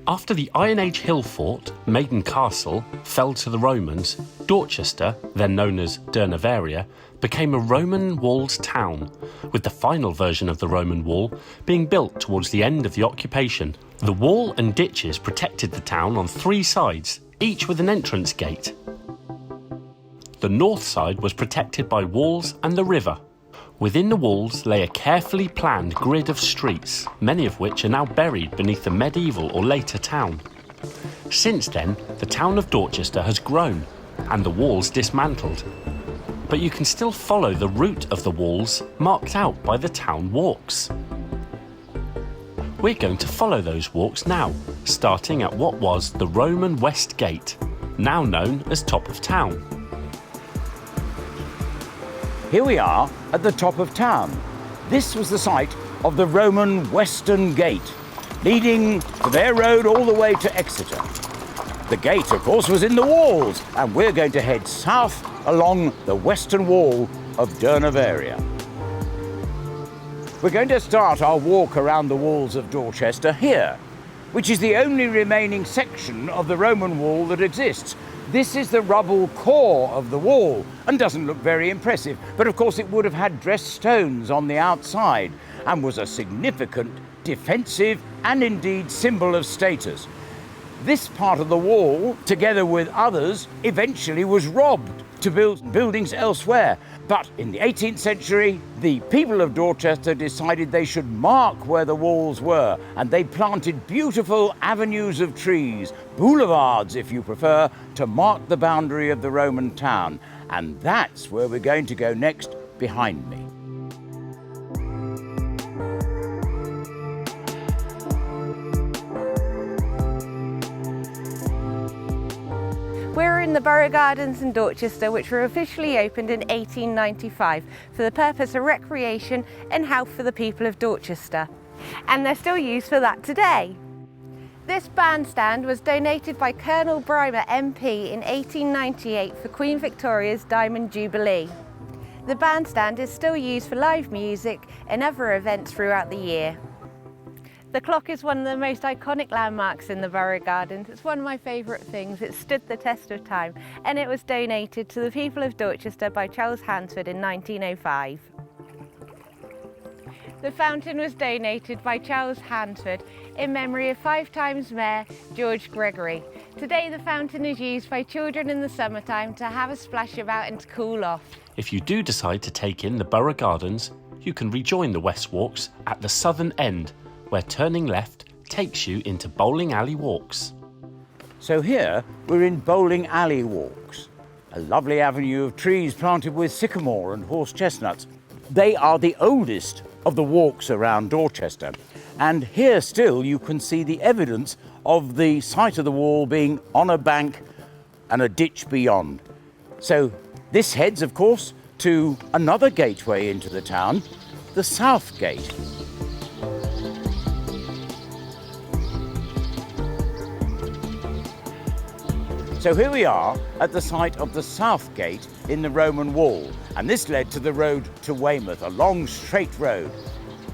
After the Iron Age hill fort, Maiden Castle, fell to the Romans, Dorchester, then known as Durnovaria, became a Roman-walled town, with the final version of the Roman wall being built towards the end of the occupation. The wall and ditches protected the town on 3 sides, each with an entrance gate. The north side was protected by walls and the river. Within the walls lay a carefully planned grid of streets, many of which are now buried beneath the medieval or later town. Since then, the town of Dorchester has grown, and the walls dismantled. But you can still follow the route of the walls marked out by the town walks. We're going to follow those walks now, starting at what was the Roman West Gate, now known as Top of Town. Here we are at the top of town. This was the site of the Roman Western Gate, leading to their road all the way to Exeter. The gate, of course, was in the walls, and we're going to head south along the western wall of Durnovaria. We're going to start our walk around the walls of Dorchester here, which is the only remaining section of the Roman wall that exists. This is the rubble core of the wall and doesn't look very impressive, but of course it would have had dressed stones on the outside and was a significant defensive and indeed symbol of status. This part of the wall, together with others, eventually was robbed to build buildings elsewhere. But in the 18th century, the people of Dorchester decided they should mark where the walls were, and they planted beautiful avenues of trees, boulevards if you prefer, to mark the boundary of the Roman town. And that's where we're going to go next, behind me. We're in the Borough Gardens in Dorchester, which were officially opened in 1895 for the purpose of recreation and health for the people of Dorchester. And they're still used for that today. This bandstand was donated by Colonel Brymer MP in 1898 for Queen Victoria's Diamond Jubilee. The bandstand is still used for live music and other events throughout the year. The clock is one of the most iconic landmarks in the Borough Gardens. It's one of my favourite things. It stood the test of time, and it was donated to the people of Dorchester by Charles Hansford in 1905. The fountain was donated by Charles Hansford in memory of 5-time Mayor George Gregory. Today the fountain is used by children in the summertime to have a splash about and to cool off. If you do decide to take in the Borough Gardens, you can rejoin the West Walks at the southern end, where turning left takes you into Bowling Alley Walks. So here we're in Bowling Alley Walks, a lovely avenue of trees planted with sycamore and horse chestnuts. They are the oldest of the walks around Dorchester, and here still you can see the evidence of the site of the wall being on a bank and a ditch beyond. So this heads, of course, to another gateway into the town, the South Gate. So here we are at the site of the South Gate in the Roman wall, and this led to the road to Weymouth, a long straight road.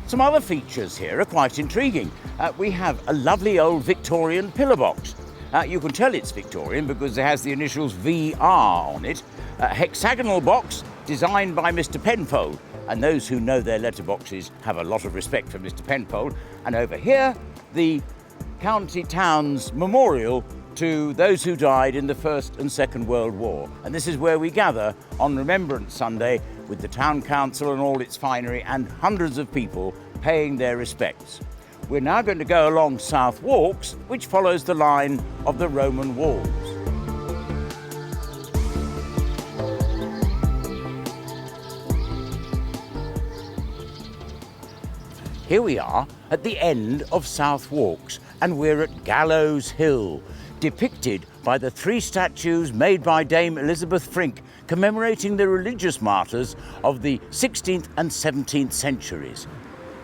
Some other features here are quite intriguing. We have a lovely old Victorian pillar box. You can tell it's Victorian because it has the initials VR on it. A hexagonal box designed by Mr. Penfold, and those who know their letterboxes have a lot of respect for Mr. Penfold. And over here, the county town's memorial to those who died in the First and Second World War. And this is where we gather on Remembrance Sunday with the town council and all its finery and hundreds of people paying their respects. We're now going to go along South Walks, which follows the line of the Roman walls. Here we are at the end of South Walks, and we're at Gallows Hill, depicted by the 3 statues made by Dame Elizabeth Frink, commemorating the religious martyrs of the 16th and 17th centuries.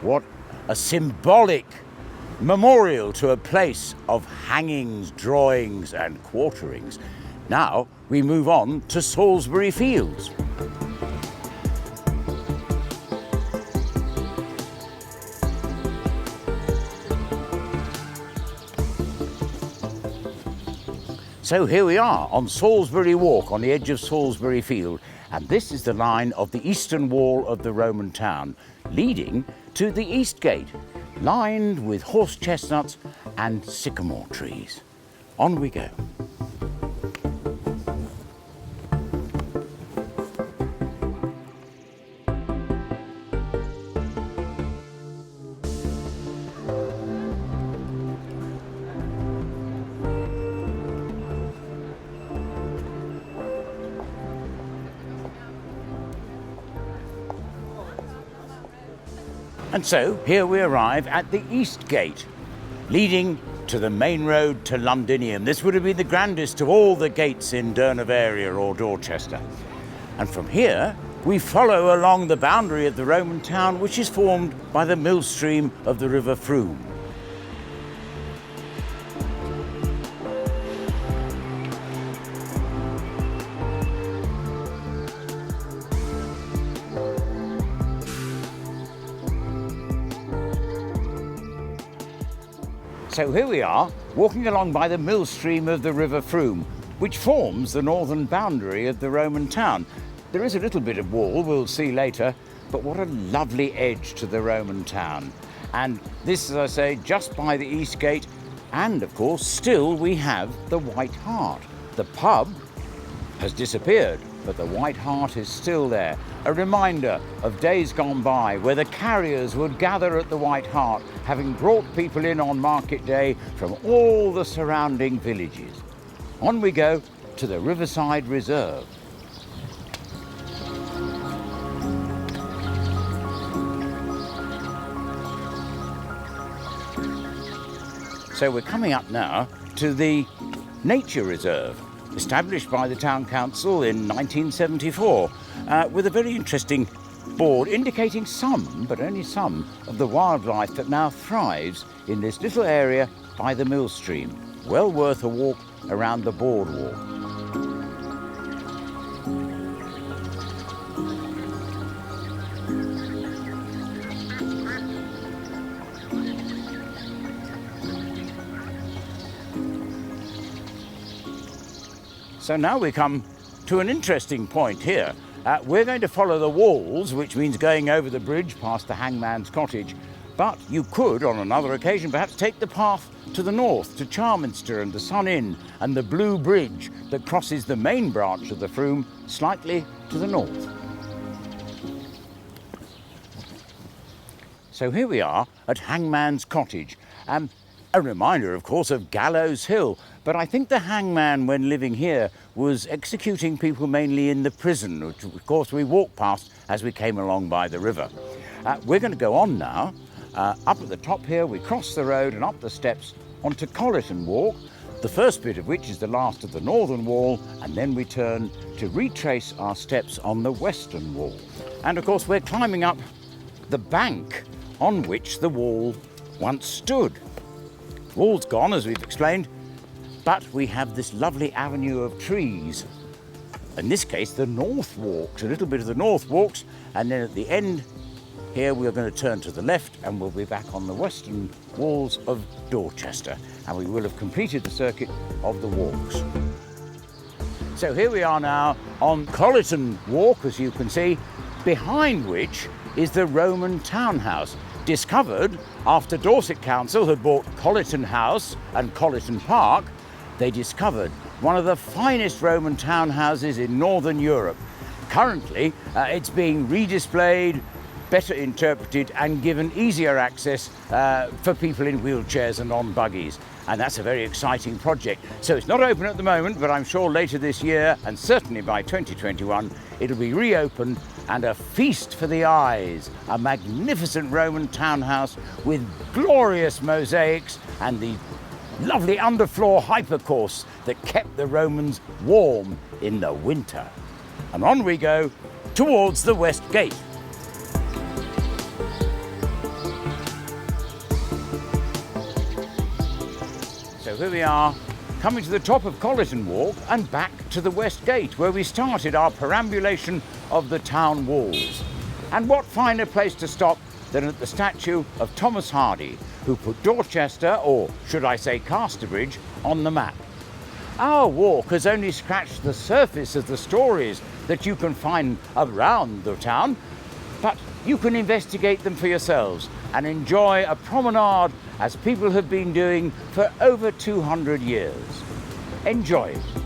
What a symbolic memorial to a place of hangings, drawings and quarterings. Now we move on to Salisbury Fields. So here we are on Salisbury Walk on the edge of Salisbury Field, and this is the line of the eastern wall of the Roman town, leading to the east gate, lined with horse chestnuts and sycamore trees. On we go. And so here we arrive at the East Gate, leading to the main road to Londinium. This would have been the grandest of all the gates in Durnaveria or Dorchester. And from here, we follow along the boundary of the Roman town, which is formed by the mill stream of the River Frome. So here we are, walking along by the mill stream of the River Frome, which forms the northern boundary of the Roman town. There is a little bit of wall, we'll see later, but what a lovely edge to the Roman town. And this, as I say, just by the East Gate, and of course, still we have the White Hart. The pub has disappeared, but the White Hart is still there. A reminder of days gone by where the carriers would gather at the White Hart, having brought people in on market day from all the surrounding villages. On we go to the Riverside Reserve. So we're coming up now to the Nature Reserve, established by the Town Council in 1974, with a very interesting board indicating some, but only some, of the wildlife that now thrives in this little area by the mill stream. Well worth a walk around the boardwalk. So now we come to an interesting point here. We're going to follow the walls, which means going over the bridge past the Hangingmans Cottage. But you could, on another occasion, perhaps take the path to the north, to Charminster and the Sun Inn and the Blue Bridge that crosses the main branch of the Frome slightly to the north. So here we are at Hangingmans Cottage. A reminder, of course, of Gallows Hill, but I think the hangman, when living here, was executing people mainly in the prison, which, of course, we walked past as we came along by the river. We're going to go on now. Up at the top here, we cross the road and up the steps onto Colliton Walk, the first bit of which is the last of the northern wall, and then we turn to retrace our steps on the western wall. And, of course, we're climbing up the bank on which the wall once stood. Wall's gone, as we've explained, but we have this lovely avenue of trees. In this case, the North Walks, a little bit of the North Walks, and then at the end here we're going to turn to the left and we'll be back on the western walls of Dorchester, and we will have completed the circuit of the walks. So here we are now on Colliton Walk, as you can see, behind which is the Roman townhouse, discovered after Dorset Council had bought Colliton House and Colliton Park. They discovered one of the finest Roman townhouses in Northern Europe. Currently, it's being redisplayed, better interpreted and given easier access for people in wheelchairs and on buggies. And that's a very exciting project. So it's not open at the moment, but I'm sure later this year, and certainly by 2021, it'll be reopened and a feast for the eyes. A magnificent Roman townhouse with glorious mosaics and the lovely underfloor hypercourse that kept the Romans warm in the winter. And on we go towards the West Gate. So here we are, coming to the top of Colliton Walk and back to the West Gate, where we started our perambulation of the town walls. And what finer place to stop than at the statue of Thomas Hardy, who put Dorchester, or should I say Casterbridge, on the map. Our walk has only scratched the surface of the stories that you can find around the town, but you can investigate them for yourselves and enjoy a promenade as people have been doing for over 200 years. Enjoy it.